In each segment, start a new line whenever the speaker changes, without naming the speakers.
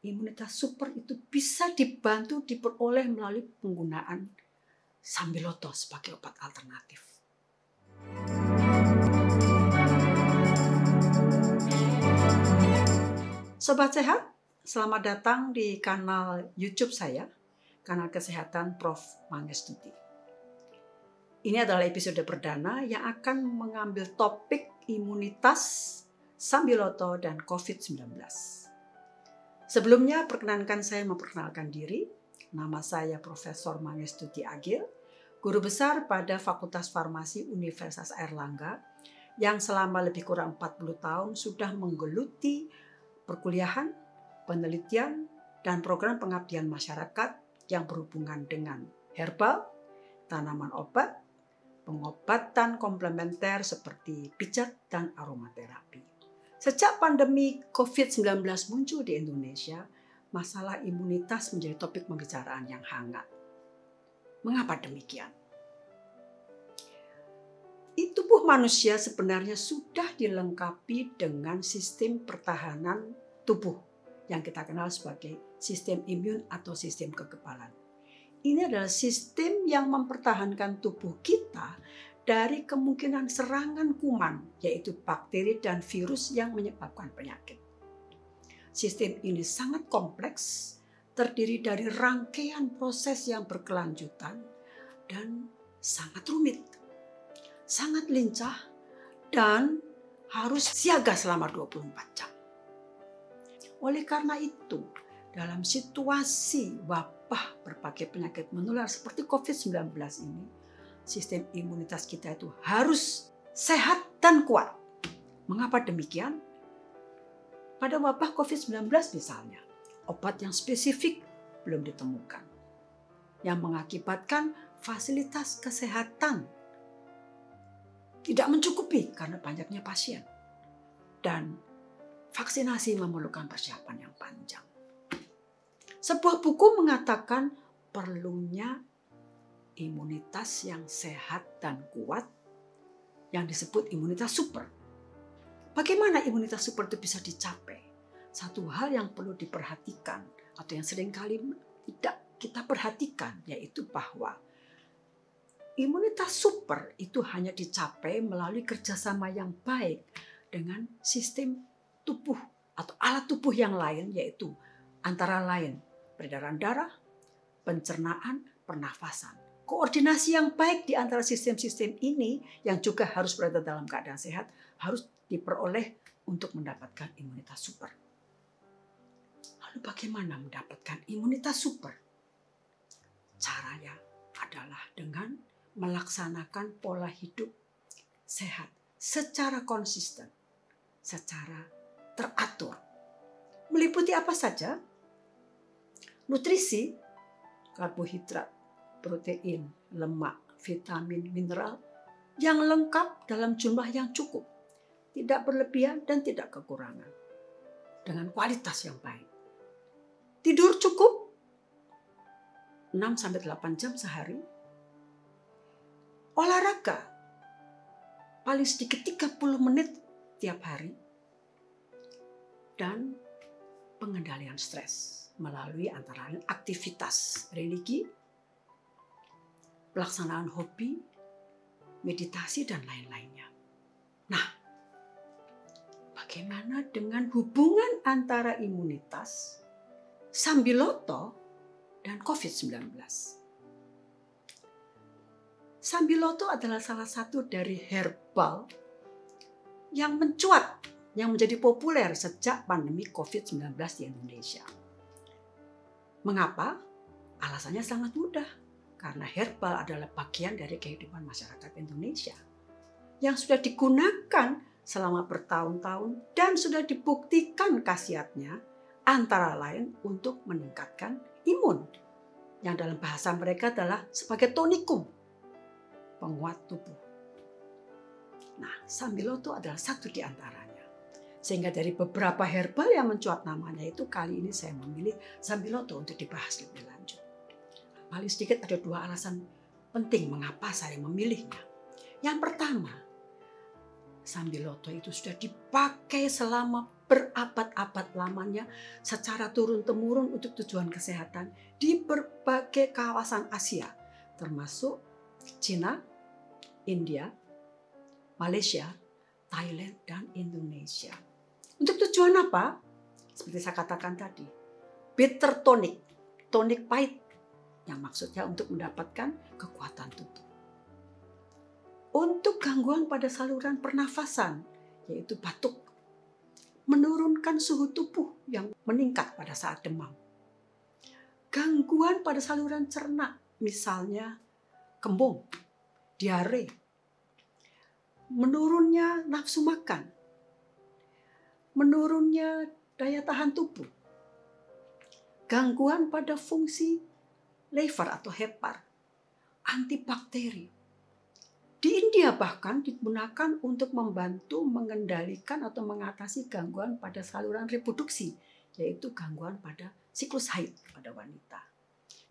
imunitas super itu bisa dibantu diperoleh melalui penggunaan sambiloto sebagai obat alternatif. Sobat Sehat, selamat datang di kanal YouTube saya, kanal kesehatan Prof. Mangestuti. Ini adalah episode perdana yang akan mengambil topik imunitas, sambiloto, dan COVID-19. Sebelumnya, perkenankan saya memperkenalkan diri. Nama saya Profesor Mangestuti Agil, guru besar pada Fakultas Farmasi Universitas Airlangga, yang selama lebih kurang 40 tahun sudah menggeluti perkuliahan, penelitian, dan program pengabdian masyarakat yang berhubungan dengan herbal, tanaman obat, pengobatan komplementer seperti pijat dan aromaterapi. Sejak pandemi COVID-19 muncul di Indonesia, masalah imunitas menjadi topik pembicaraan yang hangat. Mengapa demikian? Tubuh manusia sebenarnya sudah dilengkapi dengan sistem pertahanan tubuh yang kita kenal sebagai sistem imun atau sistem kekebalan. Ini adalah sistem yang mempertahankan tubuh kita dari kemungkinan serangan kuman, yaitu bakteri dan virus yang menyebabkan penyakit. Sistem ini sangat kompleks, terdiri dari rangkaian proses yang berkelanjutan dan sangat rumit, sangat lincah, dan harus siaga selama 24 jam. Oleh karena itu, dalam situasi wabah berbagai penyakit menular seperti COVID-19 ini, sistem imunitas kita itu harus sehat dan kuat. Mengapa demikian? Pada wabah COVID-19 misalnya, obat yang spesifik belum ditemukan, yang mengakibatkan fasilitas kesehatan tidak mencukupi karena banyaknya pasien, dan vaksinasi memerlukan persiapan yang panjang. Sebuah buku mengatakan perlunya imunitas yang sehat dan kuat yang disebut imunitas super. Bagaimana imunitas super itu bisa dicapai? Satu hal yang perlu diperhatikan atau yang seringkali tidak kita perhatikan, yaitu bahwa imunitas super itu hanya dicapai melalui kerjasama yang baik dengan sistem tubuh atau alat tubuh yang lain, yaitu antara lain peredaran darah, pencernaan, pernafasan. Koordinasi yang baik di antara sistem-sistem ini yang juga harus berada dalam keadaan sehat harus diperoleh untuk mendapatkan imunitas super. Lalu bagaimana mendapatkan imunitas super? Caranya adalah dengan melaksanakan pola hidup sehat secara konsisten, secara teratur. Meliputi apa saja? Nutrisi, karbohidrat, protein, lemak, vitamin, mineral yang lengkap dalam jumlah yang cukup, tidak berlebihan dan tidak kekurangan, dengan kualitas yang baik. Tidur cukup 6-8 jam sehari. Olahraga paling sedikit 30 menit tiap hari. Dan pengendalian stres melalui antara lain aktivitas religi, pelaksanaan hobi, meditasi, dan lain-lainnya. Nah, bagaimana dengan hubungan antara imunitas, sambiloto, dan COVID-19? Sambiloto adalah salah satu dari herbal yang mencuat, yang menjadi populer sejak pandemi COVID-19 di Indonesia. Mengapa? Alasannya sangat mudah. Karena herbal adalah bagian dari kehidupan masyarakat Indonesia yang sudah digunakan selama bertahun-tahun dan sudah dibuktikan khasiatnya antara lain untuk meningkatkan imun, yang dalam bahasa mereka adalah sebagai tonikum, penguat tubuh. Nah, sambiloto adalah satu di antaranya. Sehingga dari beberapa herbal yang mencuat namanya itu, kali ini saya memilih sambiloto untuk dibahas lebih lanjut. Paling sedikit ada 2 alasan penting mengapa saya memilihnya. Yang pertama, sambiloto itu sudah dipakai selama berabad-abad lamanya secara turun-temurun untuk tujuan kesehatan di berbagai kawasan Asia, termasuk Cina, India, Malaysia, Thailand, dan Indonesia. Untuk tujuan apa? Seperti saya katakan tadi, bitter tonic, tonik pahit, yang maksudnya untuk mendapatkan kekuatan tubuh. Untuk gangguan pada saluran pernafasan, yaitu batuk, menurunkan suhu tubuh yang meningkat pada saat demam. Gangguan pada saluran cerna, misalnya kembung, diare, menurunnya nafsu makan, menurunnya daya tahan tubuh, gangguan pada fungsi liver atau hepar, antibakteri. Di India bahkan digunakan untuk membantu mengendalikan atau mengatasi gangguan pada saluran reproduksi, yaitu gangguan pada siklus haid pada wanita.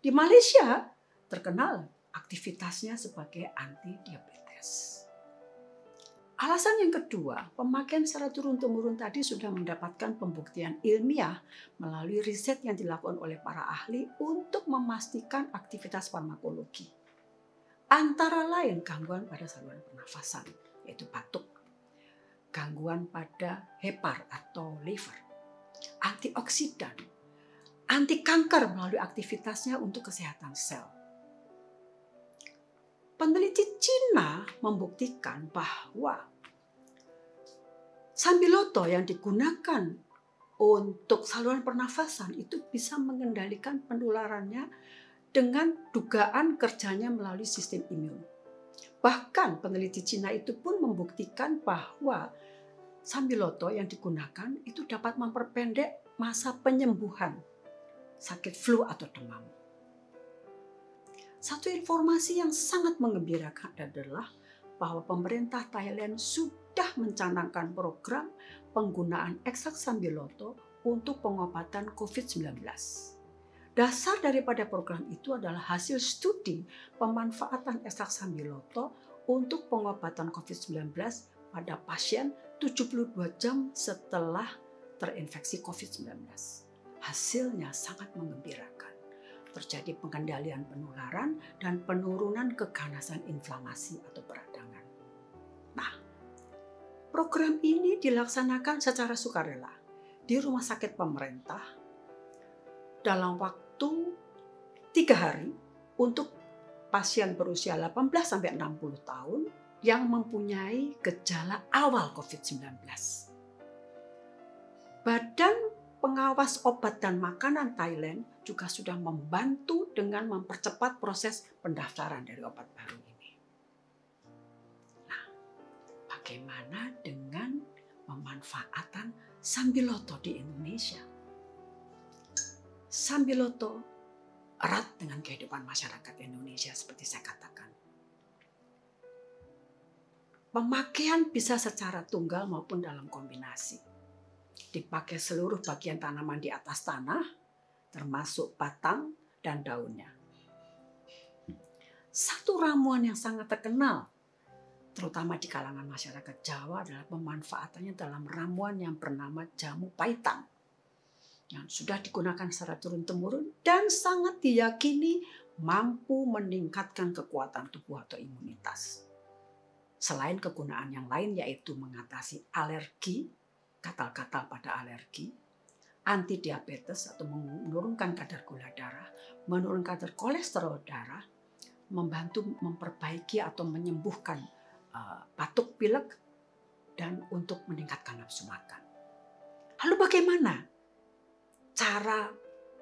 Di Malaysia terkenal aktivitasnya sebagai anti diabetes. Alasan yang kedua, pemakaian secara turun-temurun tadi sudah mendapatkan pembuktian ilmiah melalui riset yang dilakukan oleh para ahli untuk memastikan aktivitas farmakologi. Antara lain gangguan pada saluran pernafasan, yaitu batuk, gangguan pada hepar atau liver, antioksidan, anti kanker melalui aktivitasnya untuk kesehatan sel. Peneliti Cina membuktikan bahwa sambiloto yang digunakan untuk saluran pernafasan itu bisa mengendalikan penularannya dengan dugaan kerjanya melalui sistem imun. Bahkan peneliti Cina itu pun membuktikan bahwa sambiloto yang digunakan itu dapat memperpendek masa penyembuhan sakit flu atau demam. Satu informasi yang sangat menggembirakan adalah bahwa pemerintah Thailand sudah mencanangkan program penggunaan ekstrak sambiloto untuk pengobatan COVID-19. Dasar daripada program itu adalah hasil studi pemanfaatan ekstrak sambiloto untuk pengobatan COVID-19 pada pasien 72 jam setelah terinfeksi COVID-19. Hasilnya sangat menggembirakan. Terjadi pengendalian penularan dan penurunan keganasan inflamasi atau peradangan. Nah, program ini dilaksanakan secara sukarela di rumah sakit pemerintah dalam waktu 3 hari untuk pasien berusia 18-60 tahun yang mempunyai gejala awal COVID-19. Badan Pengawas Obat dan Makanan Thailand juga sudah membantu dengan mempercepat proses pendaftaran dari obat baru ini. Nah, bagaimana dengan pemanfaatan sambiloto di Indonesia? Sambiloto erat dengan kehidupan masyarakat Indonesia seperti saya katakan. Pemakaian bisa secara tunggal maupun dalam kombinasi. Dipakai seluruh bagian tanaman di atas tanah, termasuk batang dan daunnya. Satu ramuan yang sangat terkenal, terutama di kalangan masyarakat Jawa, adalah pemanfaatannya dalam ramuan yang bernama jamu paitan, yang sudah digunakan secara turun-temurun dan sangat diyakini mampu meningkatkan kekuatan tubuh atau imunitas. Selain kegunaan yang lain yaitu mengatasi alergi, gatal-gatal pada alergi, anti diabetes atau menurunkan kadar gula darah, menurunkan kadar kolesterol darah, membantu memperbaiki atau menyembuhkan batuk pilek, dan untuk meningkatkan nafsu makan. Lalu bagaimana cara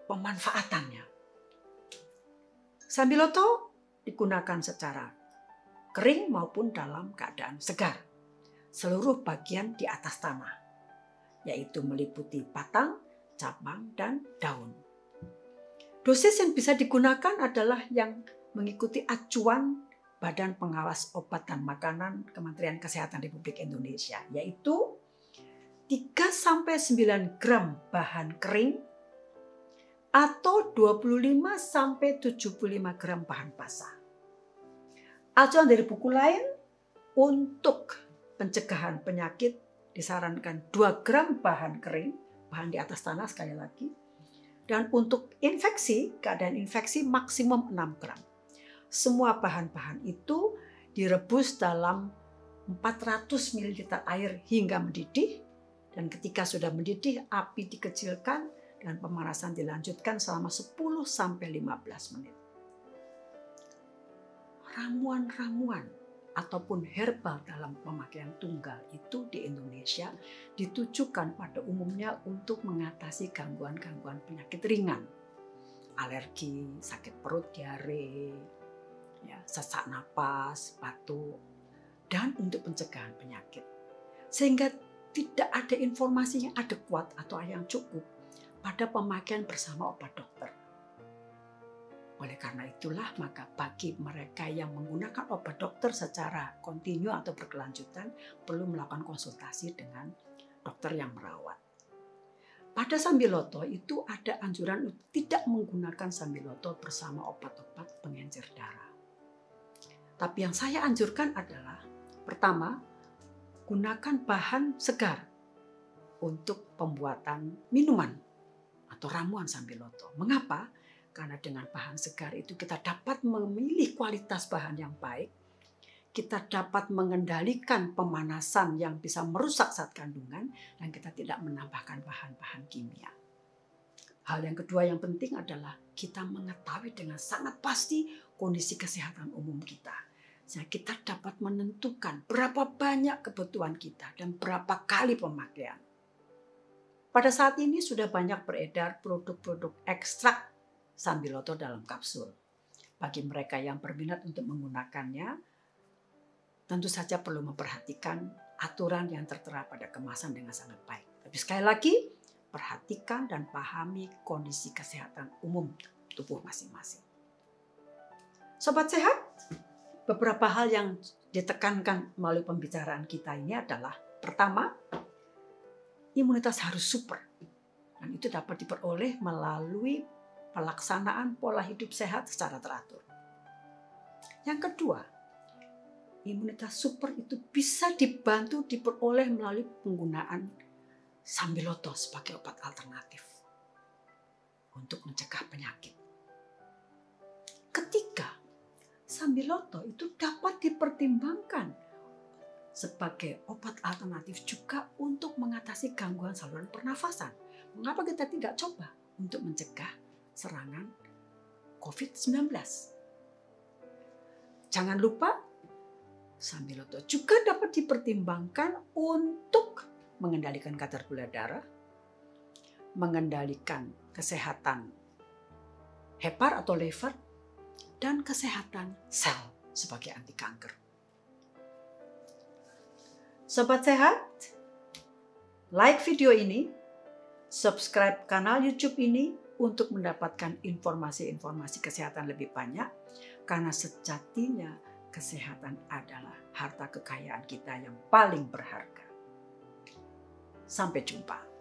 pemanfaatannya? Sambiloto digunakan secara kering maupun dalam keadaan segar. Seluruh bagian di atas tanah, yaitu meliputi batang, cabang, dan daun. Dosis yang bisa digunakan adalah yang mengikuti acuan Badan Pengawas Obat dan Makanan Kementerian Kesehatan Republik Indonesia, yaitu 3-9 gram bahan kering atau 25-75 gram bahan basah. Acuan dari buku lain untuk pencegahan penyakit disarankan 2 gram bahan kering, bahan di atas tanah sekali lagi. Dan untuk infeksi, keadaan infeksi maksimum 6 gram. Semua bahan-bahan itu direbus dalam 400 ml air hingga mendidih. Dan ketika sudah mendidih, api dikecilkan dan pemanasan dilanjutkan selama 10-15 menit. Ramuan-ramuan ataupun herbal dalam pemakaian tunggal itu di Indonesia ditujukan pada umumnya untuk mengatasi gangguan-gangguan penyakit ringan. Alergi, sakit perut, diare, sesak napas, batuk, dan untuk pencegahan penyakit. Sehingga tidak ada informasi yang adekuat atau yang cukup pada pemakaian bersama obat dokter. Oleh karena itulah, maka bagi mereka yang menggunakan obat dokter secara kontinu atau berkelanjutan perlu melakukan konsultasi dengan dokter yang merawat. Pada Sambiloto itu ada anjuran untuk tidak menggunakan Sambiloto bersama obat-obat pengencer darah. Tapi yang saya anjurkan adalah, pertama, gunakan bahan segar untuk pembuatan minuman atau ramuan Sambiloto. Mengapa? Karena dengan bahan segar itu kita dapat memilih kualitas bahan yang baik, kita dapat mengendalikan pemanasan yang bisa merusak zat kandungan, dan kita tidak menambahkan bahan-bahan kimia. Hal yang kedua yang penting adalah kita mengetahui dengan sangat pasti kondisi kesehatan umum kita. Sehingga kita dapat menentukan berapa banyak kebutuhan kita dan berapa kali pemakaian. Pada saat ini sudah banyak beredar produk-produk ekstrak Sambiloto dalam kapsul. Bagi mereka yang berminat untuk menggunakannya, tentu saja perlu memperhatikan aturan yang tertera pada kemasan dengan sangat baik. Tapi sekali lagi, perhatikan dan pahami kondisi kesehatan umum tubuh masing-masing. Sobat sehat, beberapa hal yang ditekankan melalui pembicaraan kita ini adalah, pertama, imunitas harus super. Dan itu dapat diperoleh melalui pelaksanaan pola hidup sehat secara teratur. Yang kedua, imunitas super itu bisa dibantu diperoleh melalui penggunaan Sambiloto sebagai obat alternatif untuk mencegah penyakit. Ketiga, Sambiloto itu dapat dipertimbangkan sebagai obat alternatif juga untuk mengatasi gangguan saluran pernafasan. Mengapa kita tidak coba untuk mencegah serangan COVID-19? Jangan lupa, Sambiloto juga dapat dipertimbangkan untuk mengendalikan kadar gula darah, mengendalikan kesehatan hepar atau liver, dan kesehatan sel sebagai anti kanker. Sobat sehat, like video ini, subscribe kanal YouTube ini untuk mendapatkan informasi-informasi kesehatan lebih banyak, karena sejatinya kesehatan adalah harta kekayaan kita yang paling berharga. Sampai jumpa.